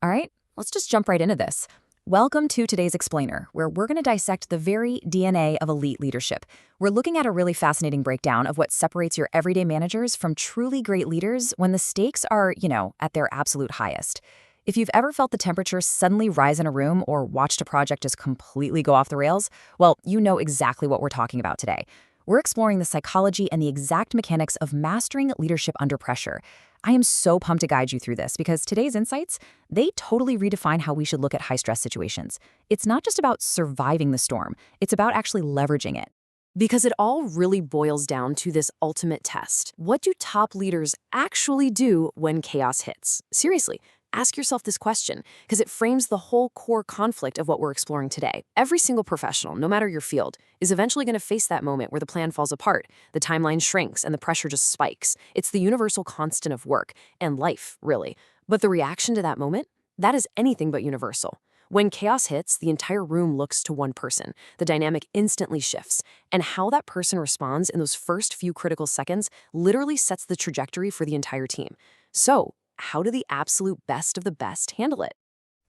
All right, let's just jump right into this. Welcome to today's Explainer, where we're going to dissect the very DNA of elite leadership. We're looking at a really fascinating breakdown of what separates your everyday managers from truly great leaders when the stakes are, at their absolute highest. If you've ever felt the temperature suddenly rise in a room or watched a project just completely go off the rails, well, you know exactly what we're talking about today. We're exploring the psychology and the exact mechanics of mastering leadership under pressure. I am so pumped to guide you through this because today's insights, they totally redefine how we should look at high-stress situations. It's not just about surviving the storm, it's about actually leveraging it. Because it all really boils down to this ultimate test. What do top leaders actually do when chaos hits? Seriously, ask yourself this question, because it frames the whole core conflict of what we're exploring today. Every single professional, no matter your field, is eventually going to face that moment where the plan falls apart, the timeline shrinks, and the pressure just spikes. It's the universal constant of work and life, really. But the reaction to that moment? That is anything but universal. When chaos hits, the entire room looks to one person. The dynamic instantly shifts, and how that person responds in those first few critical seconds literally sets the trajectory for the entire team. So, how do the absolute best of the best handle it?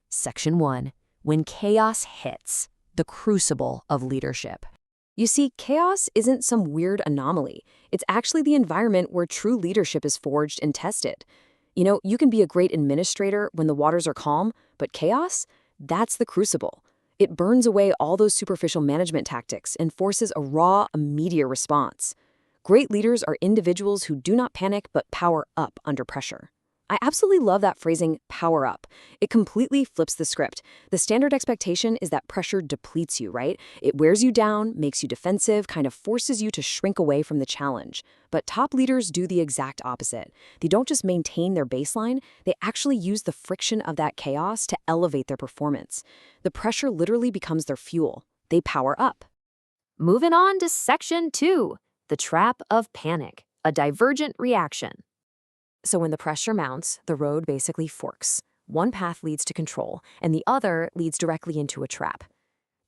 Section 1. When chaos hits, the crucible of leadership. You see, chaos isn't some weird anomaly. It's actually the environment where true leadership is forged and tested. You can be a great administrator when the waters are calm, but chaos? That's the crucible. It burns away all those superficial management tactics and forces a raw, immediate response. Great leaders are individuals who do not panic but power up under pressure. I absolutely love that phrasing, power up. It completely flips the script. The standard expectation is that pressure depletes you, right? It wears you down, makes you defensive, kind of forces you to shrink away from the challenge. But top leaders do the exact opposite. They don't just maintain their baseline, they actually use the friction of that chaos to elevate their performance. The pressure literally becomes their fuel. They power up. Moving on to Section 2, the trap of panic, a divergent reaction. So when the pressure mounts, the road basically forks. One path leads to control, and the other leads directly into a trap.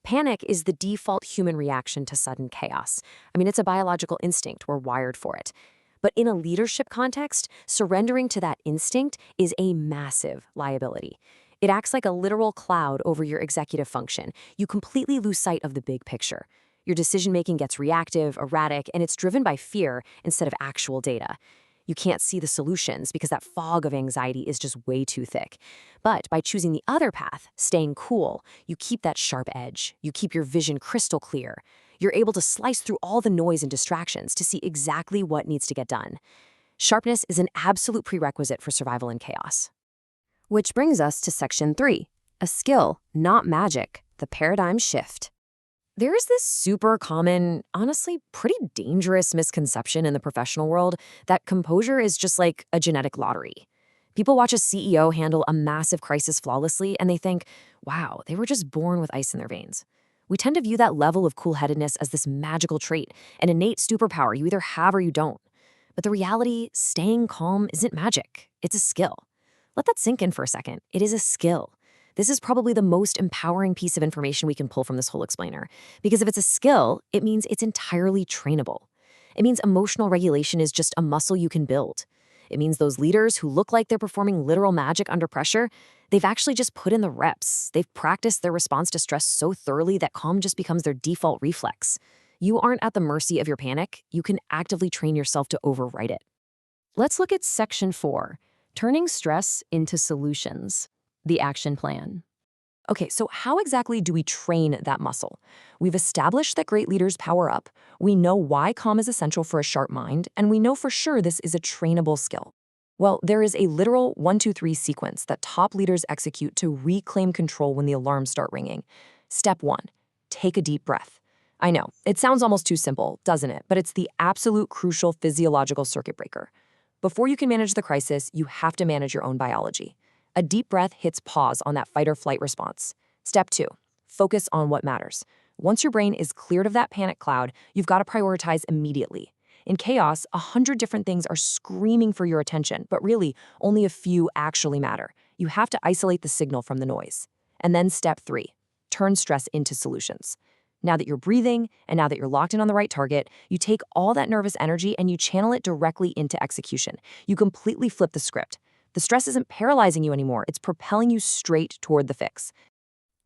Panic is the default human reaction to sudden chaos. It's a biological instinct. We're wired for it. But in a leadership context, surrendering to that instinct is a massive liability. It acts like a literal cloud over your executive function. You completely lose sight of the big picture. Your decision-making gets reactive, erratic, and it's driven by fear instead of actual data. You can't see the solutions because that fog of anxiety is just way too thick. But by choosing the other path, staying cool, you keep that sharp edge. You keep your vision crystal clear. You're able to slice through all the noise and distractions to see exactly what needs to get done. Sharpness is an absolute prerequisite for survival in chaos. Which brings us to Section 3, a skill, not magic, the paradigm shift. There's this super common, honestly pretty dangerous misconception in the professional world that composure is just like a genetic lottery. People watch a CEO handle a massive crisis flawlessly and they think, wow, they were just born with ice in their veins. We tend to view that level of cool-headedness as this magical trait, an innate superpower you either have or you don't. But the reality, staying calm isn't magic, it's a skill. Let that sink in for a second. It is a skill. This is probably the most empowering piece of information we can pull from this whole explainer. Because if it's a skill, it means it's entirely trainable. It means emotional regulation is just a muscle you can build. It means those leaders who look like they're performing literal magic under pressure, they've actually just put in the reps. They've practiced their response to stress so thoroughly that calm just becomes their default reflex. You aren't at the mercy of your panic. You can actively train yourself to override it. Let's look at Section 4, turning stress into solutions. The action plan. Okay, so how exactly do we train that muscle? We've established that great leaders power up. We know why calm is essential for a sharp mind, and we know for sure this is a trainable skill. Well, there is a literal 1-2-3 sequence that top leaders execute to reclaim control when the alarms start ringing. Step 1, take a deep breath. I know, it sounds almost too simple, doesn't it? But it's the absolute crucial physiological circuit breaker. Before you can manage the crisis, you have to manage your own biology. A deep breath hits pause on that fight or flight response. Step 2, focus on what matters. Once your brain is cleared of that panic cloud, you've got to prioritize immediately. In chaos, 100 different things are screaming for your attention, but really, only a few actually matter. You have to isolate the signal from the noise. And then step 3, turn stress into solutions. Now that you're breathing, and now that you're locked in on the right target, you take all that nervous energy and you channel it directly into execution. You completely flip the script. The stress isn't paralyzing you anymore, it's propelling you straight toward the fix.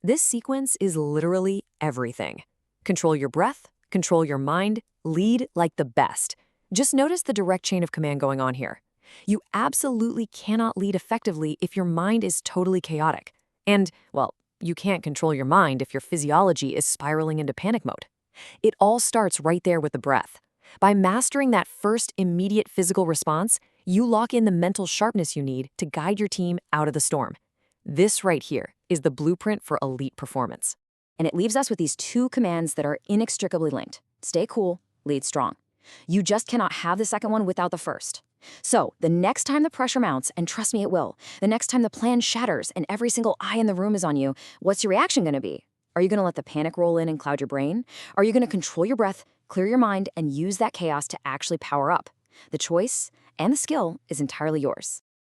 This sequence is literally everything. Control your breath, control your mind, lead like the best. Just notice the direct chain of command going on here. You absolutely cannot lead effectively if your mind is totally chaotic. And, well, you can't control your mind if your physiology is spiraling into panic mode. It all starts right there with the breath. By mastering that first immediate physical response, you lock in the mental sharpness you need to guide your team out of the storm. This right here is the blueprint for elite performance. And it leaves us with these two commands that are inextricably linked. Stay cool, lead strong. You just cannot have the second one without the first. So, the next time the pressure mounts, and trust me it will, the next time the plan shatters and every single eye in the room is on you, what's your reaction going to be? Are you going to let the panic roll in and cloud your brain? Are you going to control your breath, clear your mind, and use that chaos to actually power up? The choice and the skill is entirely yours.